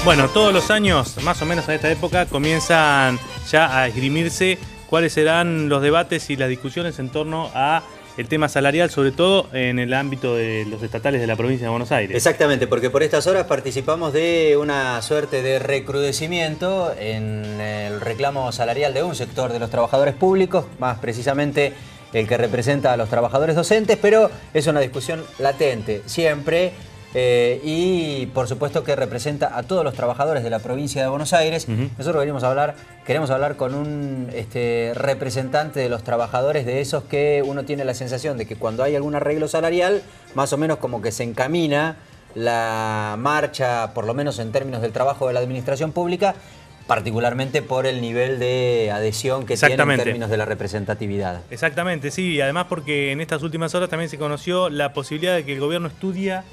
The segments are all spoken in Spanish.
Bueno, todos los años, más o menos a esta época, comienzan ya a esgrimirse cuáles serán los debates y las discusiones en torno a el tema salarial, sobre todo en el ámbito de los estatales de la provincia de Buenos Aires. Exactamente, porque por estas horas participamos de una suerte de recrudecimiento en el reclamo salarial de un sector de los trabajadores públicos, más precisamente el que representa a los trabajadores docentes, pero es una discusión latente siempre. Y por supuesto que representa a todos los trabajadores de la provincia de Buenos Aires. Nosotros queremos hablar con un representante de los trabajadores, de esos que uno tiene la sensación de que cuando hay algún arreglo salarial, más o menos como que se encamina la marcha, por lo menos en términos del trabajo de la administración pública, particularmente por el nivel de adhesión que tiene en términos de la representatividad. Exactamente, sí, y además porque en estas últimas horas también se conoció la posibilidad de que el gobierno estudia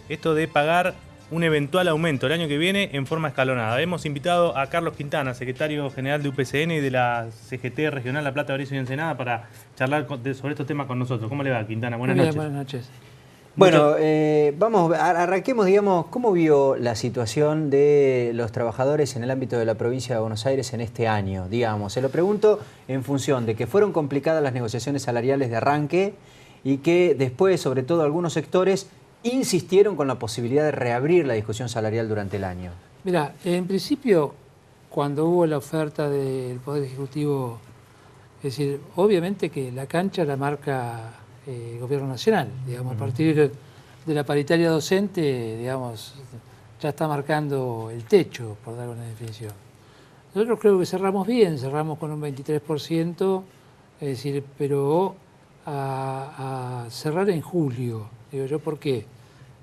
esto de pagar un eventual aumento el año que viene en forma escalonada. Hemos invitado a Carlos Quintana, secretario general de UPCN y de la CGT Regional La Plata, Barizo y Ensenada, para charlar sobre estos temas con nosotros. ¿Cómo le va, Quintana? Buenas noches. Buenas noches. Bueno, arranquemos, digamos, ¿cómo vio la situación de los trabajadores en el ámbito de la provincia de Buenos Aires en este año? Digamos, se lo pregunto en función de que fueron complicadas las negociaciones salariales de arranque y que después, sobre todo algunos sectores, insistieron con la posibilidad de reabrir la discusión salarial durante el año. Mira, en principio, cuando hubo la oferta del Poder Ejecutivo, es decir, obviamente que la cancha la marca el Gobierno Nacional, digamos, a partir de la paritaria docente, digamos, ya está marcando el techo, por dar una definición. Nosotros creo que cerramos bien, cerramos con un 23%, es decir, pero a cerrar en julio. Digo yo, ¿por qué?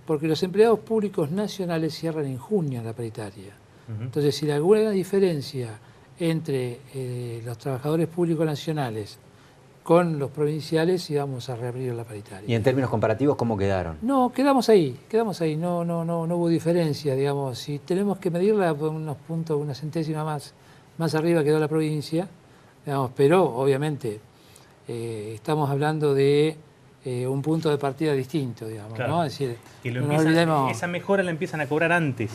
Porque los empleados públicos nacionales cierran en junio la paritaria. Entonces, si hay alguna diferencia entre los trabajadores públicos nacionales con los provinciales, íbamos a reabrir la paritaria. ¿Y en términos comparativos cómo quedaron? No, quedamos ahí, no hubo diferencia, digamos. Si tenemos que medirla por unos puntos, una centésima más arriba quedó la provincia, digamos, pero obviamente estamos hablando de un punto de partida distinto, digamos, claro. ¿no? Es decir, que no olvidemos... Esa mejora la empiezan a cobrar antes,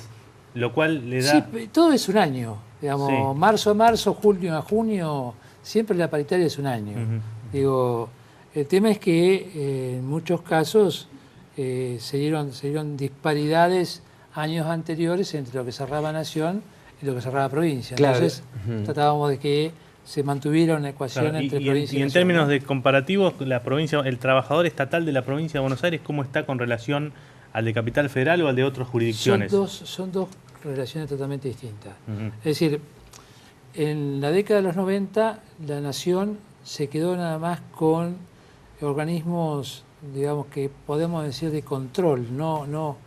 lo cual le da... Sí, todo es un año, digamos, sí. Marzo a marzo, junio a junio, siempre la paritaria es un año. Digo, el tema es que en muchos casos se dieron disparidades años anteriores entre lo que cerraba Nación y lo que cerraba provincia. Claro. Entonces, tratábamos de que se mantuviera una ecuación, claro, entre provincia y en términos de comparativos, la provincia, el trabajador estatal de la provincia de Buenos Aires, ¿cómo está con relación al de Capital Federal o al de otras jurisdicciones? Son dos relaciones totalmente distintas. Es decir, en la década de los 90, la Nación se quedó nada más con organismos, digamos, que podemos decir de control, no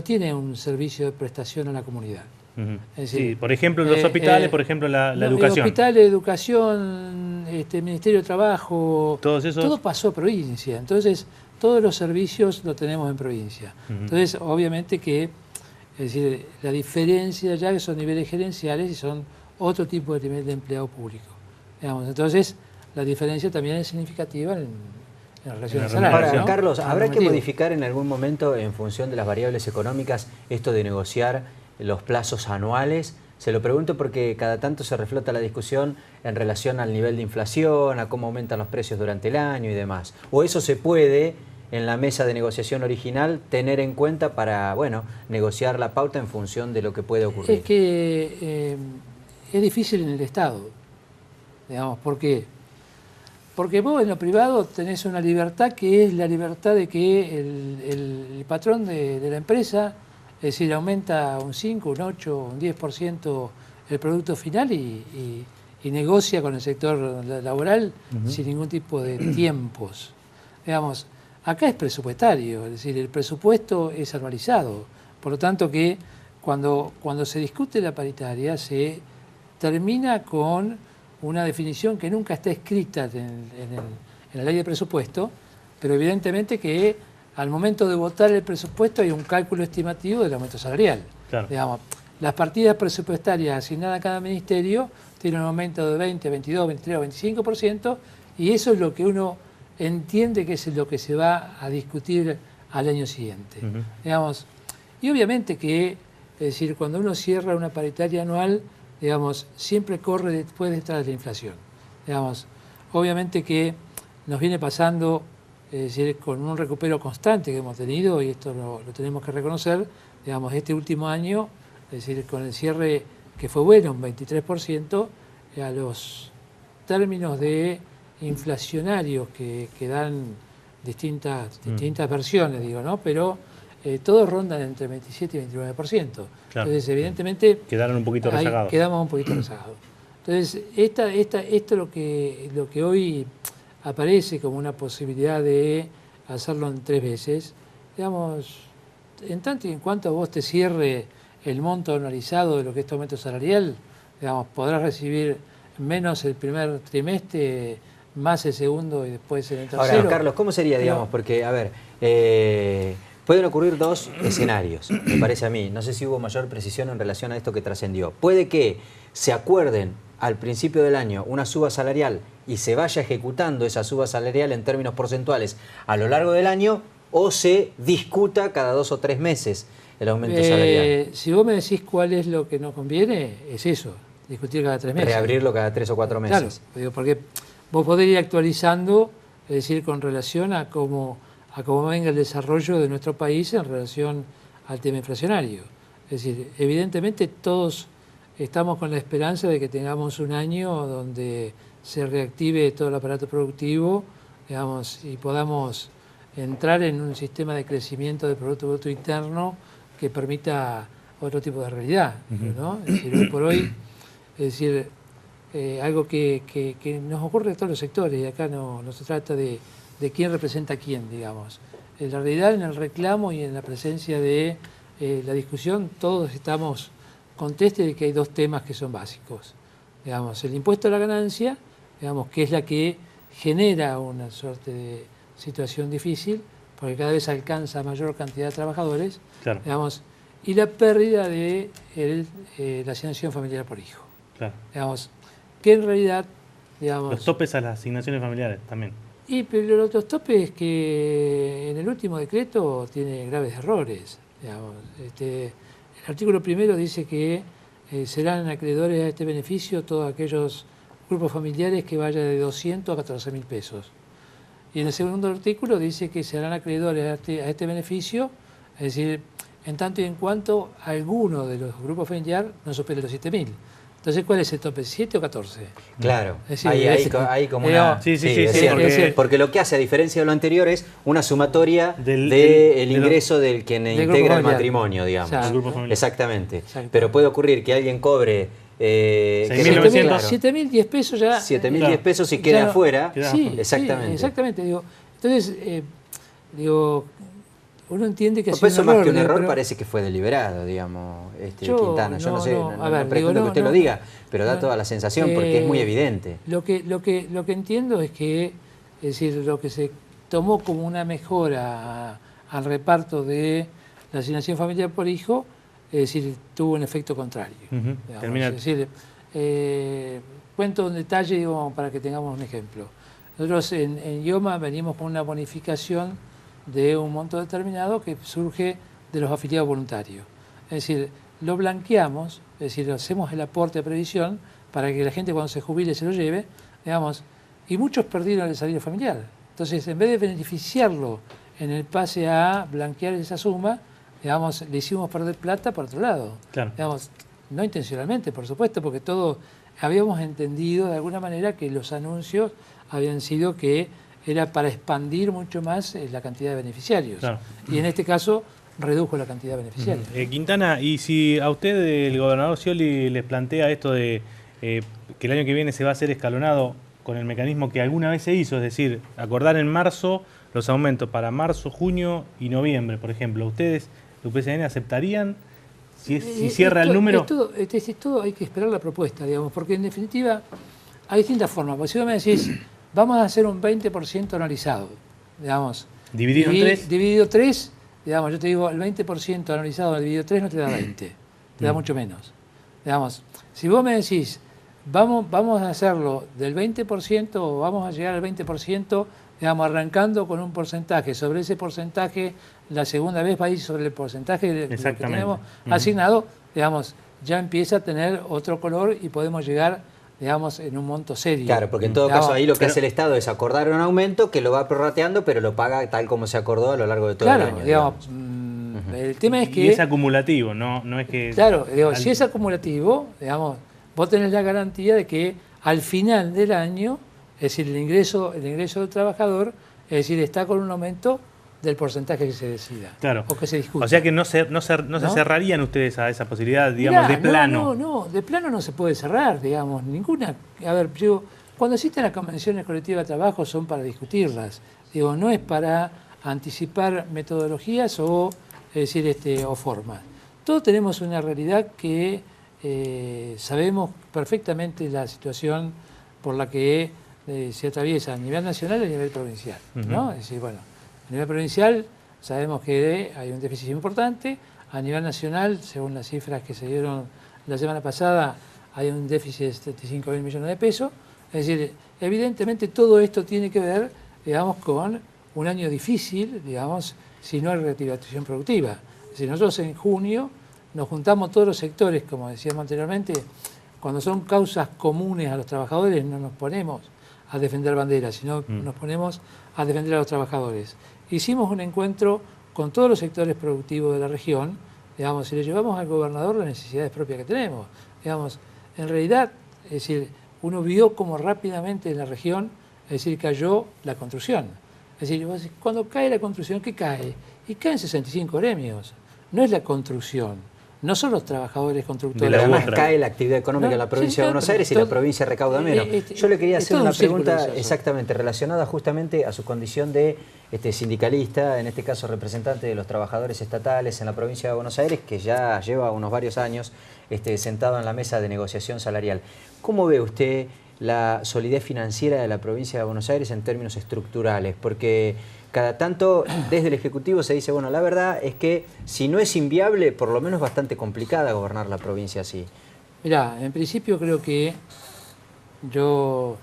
tiene un servicio de prestación a la comunidad. Es decir, sí, por ejemplo, los hospitales, por ejemplo, la educación. Hospitales, educación, Ministerio de Trabajo, todo pasó a provincia. Entonces, todos los servicios los tenemos en provincia. Entonces, obviamente que, es decir, la diferencia ya que son niveles gerenciales y son otro tipo de nivel de empleado público. Digamos, entonces, la diferencia también es significativa en relación al salario. Ahora, ¿no? Carlos, ¿habrá que modificar en algún momento, en función de las variables económicas, esto de negociar los plazos anuales? Se lo pregunto porque cada tanto se reflota la discusión en relación al nivel de inflación, a cómo aumentan los precios durante el año y demás. ¿O eso se puede, en la mesa de negociación original, tener en cuenta para, bueno, negociar la pauta en función de lo que puede ocurrir? Es que es difícil en el Estado, digamos, ¿por qué? Porque vos en lo privado tenés una libertad que es la libertad de que el patrón de la empresa, es decir, aumenta un 5, un 8, un 10% el producto final y negocia con el sector laboral sin ningún tipo de tiempos. Digamos, acá es presupuestario, es decir, el presupuesto es anualizado. Por lo tanto que cuando se discute la paritaria se termina con una definición que nunca está escrita en la ley de presupuesto, pero evidentemente que al momento de votar el presupuesto hay un cálculo estimativo del aumento salarial. Claro. Digamos, las partidas presupuestarias asignadas a cada ministerio tienen un aumento de 20, 22, 23 o 25%, y eso es lo que uno entiende que es lo que se va a discutir al año siguiente. Digamos, y obviamente que decir, cuando uno cierra una paritaria anual, digamos, siempre corre después detrás de la inflación. Digamos, obviamente que nos viene pasando, es decir, con un recupero constante que hemos tenido, y esto lo tenemos que reconocer, digamos, este último año, es decir, con el cierre que fue bueno, un 23%, a los términos de inflacionarios que dan distintas versiones, digo, ¿no? Pero todos rondan entre 27 y 29%. Claro. Entonces, evidentemente... Quedaron un poquito rezagados. Quedamos un poquito rezagados. Entonces, esto es lo que hoy aparece como una posibilidad de hacerlo en 3 veces. Digamos, en tanto y en cuanto vos te cierre el monto anualizado de lo que es tu aumento salarial, digamos, podrás recibir menos el primer trimestre, más el segundo y después el tercero. Ahora, Carlos, ¿cómo sería, digamos? Porque, a ver, pueden ocurrir 2 escenarios, me parece a mí. No sé si hubo mayor precisión en relación a esto que trascendió. Puede que se acuerden al principio del año una suba salarial y se vaya ejecutando esa suba salarial en términos porcentuales a lo largo del año, o se discuta cada 2 o 3 meses el aumento salarial. Si vos me decís cuál es lo que nos conviene, es eso, discutir cada 3 meses. Reabrirlo cada 3 o 4 meses. Claro, porque vos podés ir actualizando, es decir, con relación a cómo venga el desarrollo de nuestro país en relación al tema inflacionario. Es decir, evidentemente todos estamos con la esperanza de que tengamos un año donde se reactive todo el aparato productivo, digamos, y podamos entrar en un sistema de crecimiento del Producto Bruto Interno que permita otro tipo de realidad, ¿no? Es decir, hoy por hoy, es decir, algo que nos ocurre en todos los sectores, y acá no se trata de quién representa a quién, digamos. En la realidad, en el reclamo y en la presencia de la discusión, todos estamos contestes de que hay 2 temas que son básicos. Digamos, el impuesto a la ganancia, digamos, que es la que genera una suerte de situación difícil, porque cada vez alcanza a mayor cantidad de trabajadores, claro, digamos, y la pérdida de la asignación familiar por hijo. Claro. Digamos, que en realidad, digamos... Los topes a las asignaciones familiares también. Pero los topes que en el último decreto tiene graves errores. Digamos, el artículo 1 dice que serán acreedores a este beneficio todos aquellos grupos familiares que vayan de 200 a 14.000 pesos. Y en el segundo artículo dice que serán acreedores a este beneficio, es decir, en tanto y en cuanto alguno de los grupos familiares no supere los 7.000. Entonces, ¿cuál es el tope? ¿7 o 14? Claro, es decir, hay como una... Sí, porque lo que hace, a diferencia de lo anterior, es una sumatoria del ingreso del quien integra el matrimonio, digamos. Exactamente. Exacto. Pero puede ocurrir que alguien cobre... 7.010 pesos ya... 7.010 pesos y queda afuera. Sí, exactamente. Sí, exactamente. Entonces, uno entiende que eso más que un error parece que fue deliberado, digamos, Quintana. Yo no sé, no pretendo que usted lo diga, pero da toda la sensación porque es muy evidente. Lo que entiendo es que, es decir, lo que se tomó como una mejora al reparto de la asignación familiar por hijo, es decir, tuvo un efecto contrario. Es decir, cuento un detalle, digo, para que tengamos un ejemplo. Nosotros en IOMA venimos con una bonificación de un monto determinado que surge de los afiliados voluntarios. Es decir, lo blanqueamos, es decir, hacemos el aporte de previsión para que la gente cuando se jubile se lo lleve, digamos, y muchos perdieron el salario familiar. Entonces, en vez de beneficiarlo en el pase a blanquear esa suma, digamos, le hicimos perder plata por otro lado. Claro. Digamos, no intencionalmente, por supuesto, porque todos habíamos entendido de alguna manera que los anuncios habían sido que era para expandir mucho más la cantidad de beneficiarios. Claro. Y en este caso redujo la cantidad de beneficiarios. Quintana, y si a usted el gobernador Scioli les plantea esto de que el año que viene se va a hacer escalonado con el mecanismo que alguna vez se hizo, es decir, acordar en marzo los aumentos para marzo, junio y noviembre, por ejemplo, ¿ustedes, el UPCN, aceptarían si cierra el número? Todo hay que esperar la propuesta, digamos, porque en definitiva hay distintas formas. Porque si vos me decís, vamos a hacer un 20% anualizado, digamos. ¿Dividido en 3? Dividido 3, digamos, yo te digo, el 20% anualizado dividido 3 no te da 20, te da mucho menos. Digamos, si vos me decís, vamos a hacerlo del 20% o vamos a llegar al 20%, digamos, arrancando con un porcentaje. Sobre ese porcentaje, la segunda vez va a ir sobre el porcentaje de lo que tenemos asignado, digamos, ya empieza a tener otro color y podemos llegar, digamos, en un monto serio. Claro, porque en todo caso ahí lo que hace el Estado es acordar un aumento que lo va prorrateando, pero lo paga tal como se acordó a lo largo de todo el año. Digamos. El tema es que... Y es acumulativo, no es que... Claro, si es acumulativo, digamos, vos tenés la garantía de que al final del año, es decir, el ingreso del trabajador, es decir, está con un aumento del porcentaje que se decida, claro, o que se discute. O sea que no se cerrarían ustedes a esa posibilidad, digamos, de plano. No, de plano no se puede cerrar, digamos, ninguna. A ver, cuando existen las convenciones colectivas de trabajo son para discutirlas, digo, no es para anticipar metodologías o, es decir, o formas. Todos tenemos una realidad que sabemos perfectamente la situación por la que se atraviesa a nivel nacional y a nivel provincial, ¿no? Es decir, bueno, a nivel provincial sabemos que hay un déficit importante, a nivel nacional, según las cifras que se dieron la semana pasada, hay un déficit de 75.000 millones de pesos. Es decir, evidentemente todo esto tiene que ver, digamos, con un año difícil, digamos, si no hay reactivación productiva. Es decir, nosotros en junio nos juntamos todos los sectores, como decíamos anteriormente, cuando son causas comunes a los trabajadores no nos ponemos a defender banderas, sino nos ponemos a defender a los trabajadores. Hicimos un encuentro con todos los sectores productivos de la región, digamos, y le llevamos al gobernador las necesidades propias que tenemos. Digamos, en realidad, es decir, uno vio cómo rápidamente en la región, es decir, cayó la construcción. Es decir, cuando cae la construcción, ¿qué cae? Y caen 65 gremios. No es la construcción. No son los trabajadores constructores. Además cae la actividad económica en la provincia de Buenos Aires y la provincia recauda menos. Yo le quería hacer una pregunta exactamente relacionada justamente a su condición de sindicalista, en este caso representante de los trabajadores estatales en la provincia de Buenos Aires, que ya lleva unos varios años sentado en la mesa de negociación salarial. ¿Cómo ve usted la solidez financiera de la provincia de Buenos Aires en términos estructurales? Porque cada tanto desde el Ejecutivo se dice, bueno, la verdad es que si no es inviable, por lo menos es bastante complicada gobernar la provincia así. Mirá, en principio creo que yo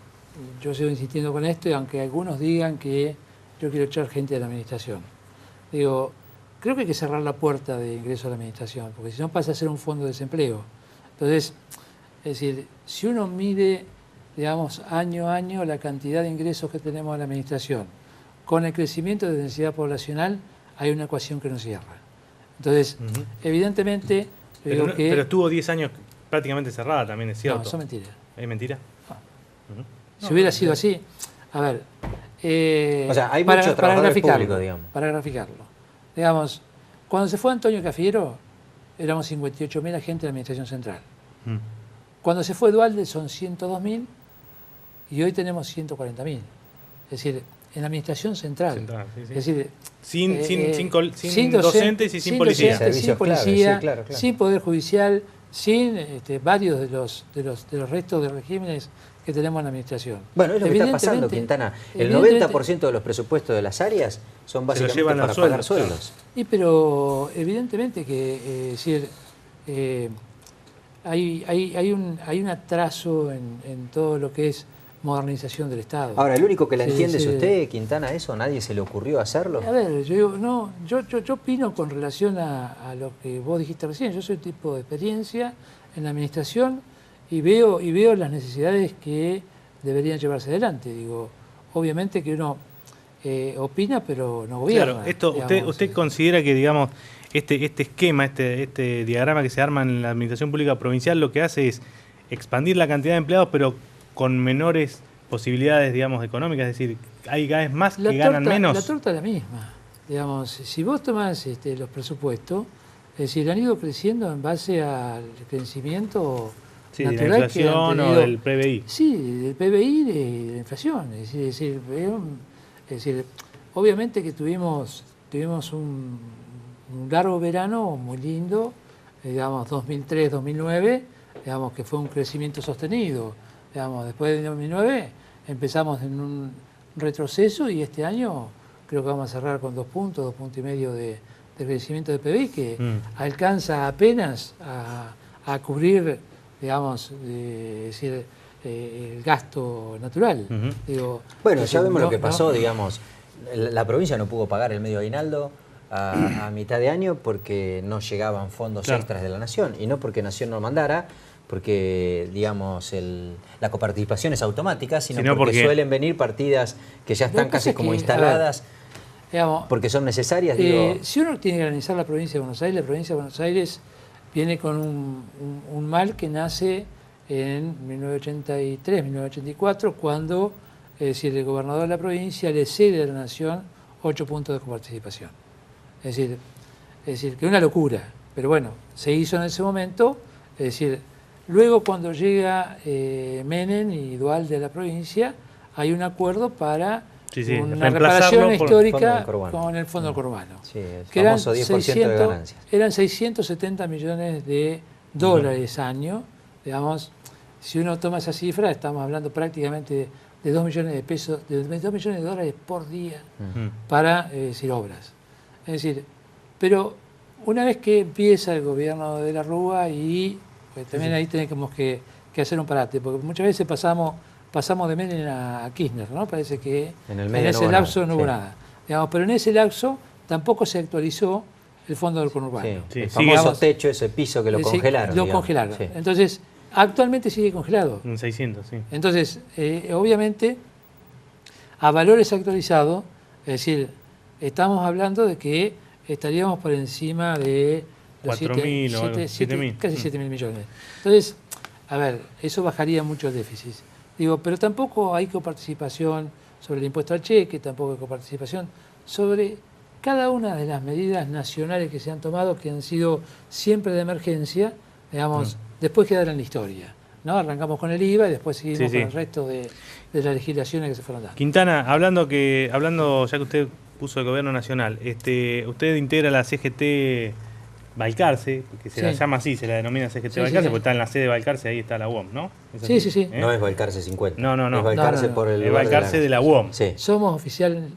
sigo insistiendo con esto, y aunque algunos digan que yo quiero echar gente de la administración. Digo, creo que hay que cerrar la puerta de ingreso a la administración, porque si no pasa a ser un fondo de desempleo. Entonces, es decir, si uno mide, digamos, año a año la cantidad de ingresos que tenemos en la administración, con el crecimiento de densidad poblacional hay una ecuación que no cierra. Entonces, evidentemente... Pero estuvo 10 años prácticamente cerrada también, es cierto. No, eso es mentira. ¿Es mentira? No. Si hubiera sido así, a ver... o sea, hay muchos trabajadores públicos, digamos. Para graficarlo. Digamos, cuando se fue Antonio Cafiero, éramos 58.000 agentes de la Administración Central. Cuando se fue Duhalde son 102.000 y hoy tenemos 140.000. Es decir, en la Administración Central. Sí. Es decir, sin docentes y sin policía. Sin policía, sí, claro. sin Poder Judicial, sin varios de los restos de regímenes que tenemos en la Administración. Bueno, es lo que está pasando, Quintana. El 90% de los presupuestos de las áreas son básicamente para pagar sueldos. Pero evidentemente que hay un atraso en todo lo que es modernización del Estado. Ahora, ¿el único que la entiende es usted, Quintana, eso? ¿Nadie se le ocurrió hacerlo? A ver, yo opino con relación a lo que vos dijiste recién. Yo soy tipo de experiencia en la administración y veo las necesidades que deberían llevarse adelante. Digo, obviamente que uno opina, pero no gobierna. Claro, usted considera que, digamos, este esquema, este diagrama que se arma en la administración pública provincial, lo que hace es expandir la cantidad de empleados, pero con menores posibilidades, digamos, económicas, es decir, hay cada vez más que ganan menos. La torta es la misma. Digamos, si vos tomás los presupuestos, es decir, han ido creciendo en base al crecimiento natural de la inflación o del PBI. Sí, del PBI y de la inflación. Es decir, obviamente que tuvimos un largo verano muy lindo, digamos, 2003-2009, digamos, que fue un crecimiento sostenido. Digamos, después de 2009 empezamos en un retroceso y este año creo que vamos a cerrar con 2 puntos y medio de crecimiento de PBI, que alcanza apenas a cubrir, digamos, el gasto natural. Digo, bueno, ya vemos lo que pasó, digamos. La provincia no pudo pagar el medio aguinaldo a mitad de año porque no llegaban fondos extras de la Nación, y no porque Nación no mandara, porque digamos la coparticipación es automática, sino porque suelen venir partidas que ya están casi como instaladas, digamos, porque son necesarias. Si uno tiene que analizar la provincia de Buenos Aires, la provincia de Buenos Aires viene con un mal que nace en 1983, 1984, cuando el gobernador de la provincia le cede a la Nación 8 puntos de coparticipación. Es decir, que es una locura, pero bueno, se hizo en ese momento. Es decir, luego cuando llega Menem y Duhalde a la provincia, hay un acuerdo para una reparación histórica con el Fondo del Conurbano. Sí, el que eran famoso 10% de ganancias. Eran 670 millones de dólares año. Digamos, si uno toma esa cifra, estamos hablando prácticamente de 2 millones de pesos, de 2 millones de dólares por día para obras. Es decir, pero una vez que empieza el gobierno de la Rúa, y pues, también ahí tenemos que hacer un parate, porque muchas veces pasamos de Menem a Kirchner, ¿no? Parece que en ese lapso no hubo nada. Digamos, pero en ese lapso tampoco se actualizó el Fondo del Conurbano. El famoso techo, ese piso que lo congelaron. Lo congelaron. Entonces, actualmente sigue congelado. En 600, sí. Entonces, obviamente, a valores actualizados, es decir, estamos hablando de que estaríamos por encima de los 4.000 o 7.000. Casi 7.000 millones. Entonces, a ver, eso bajaría mucho el déficit. Digo, pero tampoco hay coparticipación sobre el impuesto al cheque, tampoco hay coparticipación sobre cada una de las medidas nacionales que se han tomado, que han sido siempre de emergencia, digamos, después quedaron en la historia, ¿no? Arrancamos con el IVA y después seguimos con el resto de las legislaciones que se fueron dando. Quintana, hablando ya que usted puso el gobierno nacional, usted integra la CGT Balcarce, que se la llama así, se la denomina CGT Balcarce, porque está en la sede de Balcarce, ahí está la UOM, ¿no? Sí. No es Balcarce 50. No. Es Balcarce por el lugar Balcarce de la UOM. Sí. Somos oficial,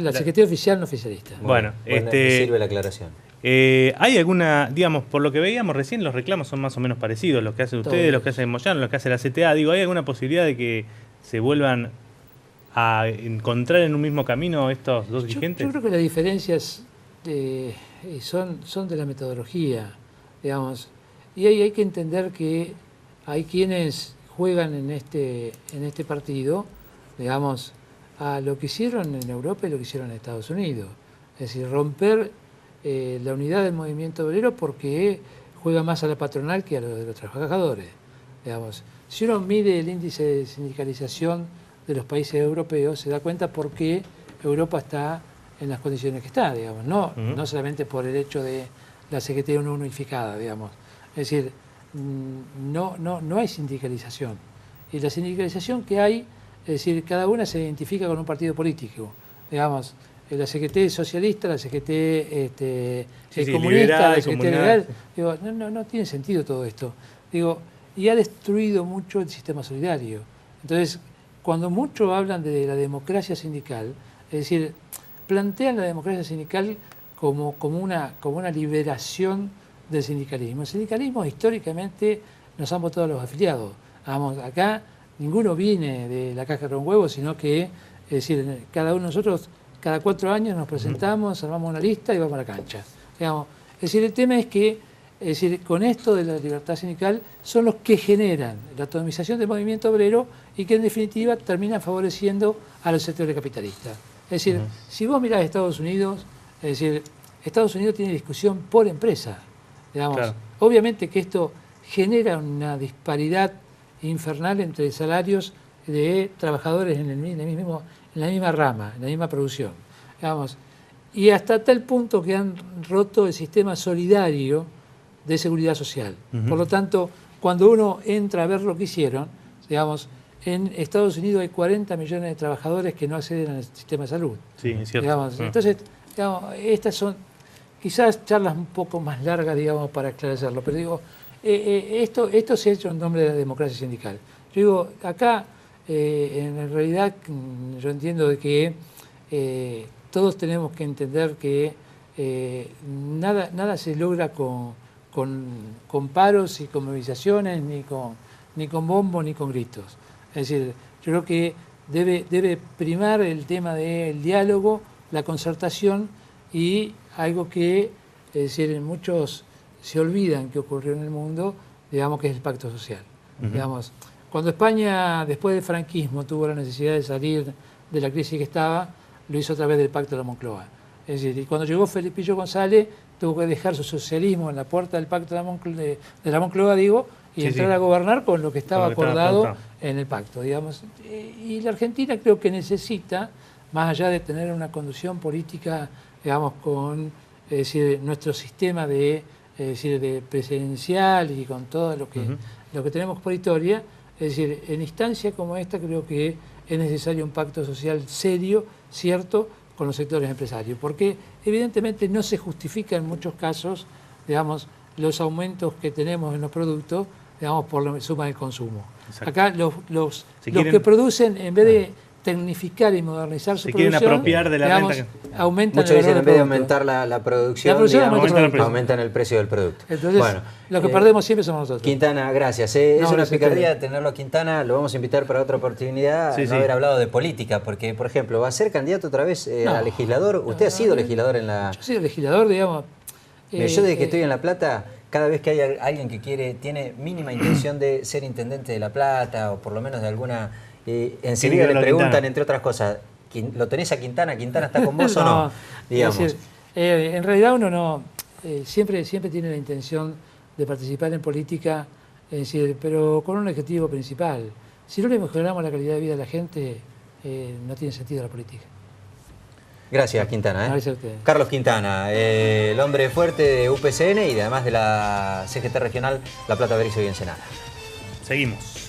la CGT oficial, no oficialista. Bueno, sirve la aclaración. ¿Hay alguna, digamos, por lo que veíamos recién, los reclamos son más o menos parecidos, los que hacen ustedes, los que hacen Moyano, los que hace la CTA? Digo, ¿hay alguna posibilidad de que se vuelvan a encontrar en un mismo camino estos dos dirigentes? Yo creo que las diferencias son de la metodología, digamos, y hay que entender que hay quienes juegan en este partido, digamos, a lo que hicieron en Europa y lo que hicieron en Estados Unidos. Es decir, romper la unidad del movimiento obrero porque juega más a la patronal que a lo de los trabajadores. Digamos, si uno mide el índice de sindicalización de los países europeos, se da cuenta por qué Europa está en las condiciones que está, digamos, no solamente por el hecho de la CGT unificada, digamos. Es decir, no hay sindicalización. Y la sindicalización que hay, es decir, cada una se identifica con un partido político. Digamos, la CGT socialista, la CGT comunista, la CGT liberal. Digo, no tiene sentido todo esto. Digo, y ha destruido mucho el sistema solidario. Entonces, cuando muchos hablan de la democracia sindical, es decir, plantean la democracia sindical como una liberación del sindicalismo. El sindicalismo históricamente nos han votado los afiliados. Vamos, acá ninguno viene de la caja con huevos, sino que, es decir, cada uno de nosotros, cada 4 años nos presentamos, armamos una lista y vamos a la cancha. Digamos, es decir, el tema es que, con esto de la libertad sindical, son los que generan la atomización del movimiento obrero y que en definitiva terminan favoreciendo a los sectores capitalistas. Es decir, si vos mirás Estados Unidos, es decir, Estados Unidos tiene discusión por empresa. Digamos, obviamente que esto genera una disparidad infernal entre salarios de trabajadores en la misma rama, en la misma producción. Digamos, y hasta tal punto que han roto el sistema solidario de seguridad social. Por lo tanto, cuando uno entra a ver lo que hicieron, digamos, en Estados Unidos hay 40 millones de trabajadores que no acceden al sistema de salud. Sí, es cierto. Digamos, entonces, digamos, estas son quizás charlas un poco más largas, digamos, para esclarecerlo, pero digo, esto se ha hecho en nombre de la democracia sindical. Yo digo, acá, en realidad, yo entiendo de que todos tenemos que entender que nada se logra con paros y con movilizaciones, ni ni con bombo ni con gritos. Es decir, yo creo que debe primar el tema del diálogo, la concertación y algo que, es decir, muchos se olvidan que ocurrió en el mundo, digamos que es el pacto social. Digamos, cuando España, después del franquismo, tuvo la necesidad de salir de la crisis que estaba, lo hizo a través del pacto de la Moncloa. Es decir, y cuando llegó Felipillo González, tuvo que dejar su socialismo en la puerta del pacto de la Moncloa, digo, y entrar a gobernar con lo que estaba acordado en el pacto, digamos. Y la Argentina creo que necesita, más allá de tener una conducción política, digamos, con nuestro sistema de presidencial y con todo lo que tenemos por historia, es decir, en instancias como esta creo que es necesario un pacto social serio, cierto, con los sectores empresarios, porque evidentemente no se justifica en muchos casos, digamos, los aumentos que tenemos en los productos, digamos, por la suma del consumo. Exacto. Acá los que producen, en vez de tecnificar y modernizar su producción, quieren apropiar de la digamos, renta. Aumentan muchos dicen, en vez de aumentar la producción, digamos, aumentan el precio del producto. Entonces, lo que perdemos siempre somos nosotros. Quintana, gracias. Es una picardía tenerlo a Quintana, lo vamos a invitar para otra oportunidad, haber hablado de política, porque, por ejemplo, ¿va a ser candidato otra vez a legislador? ¿Usted ha sido legislador en la...? Yo he sido legislador, digamos. Yo desde que estoy en La Plata, cada vez que hay alguien que tiene mínima intención de ser intendente de La Plata, o por lo menos de alguna... enseguida le preguntan, entre otras cosas, ¿lo tenés a Quintana? ¿Quintana está con vos o no? Digamos. Es decir, en realidad uno no siempre tiene la intención de participar en política, es decir, pero con un objetivo principal. Si no le mejoramos la calidad de vida a la gente, no tiene sentido la política. Gracias, Quintana. Gracias a ustedes. Carlos Quintana, el hombre fuerte de UPCN y además de la CGT regional La Plata, Berizo y Ensenada. Seguimos.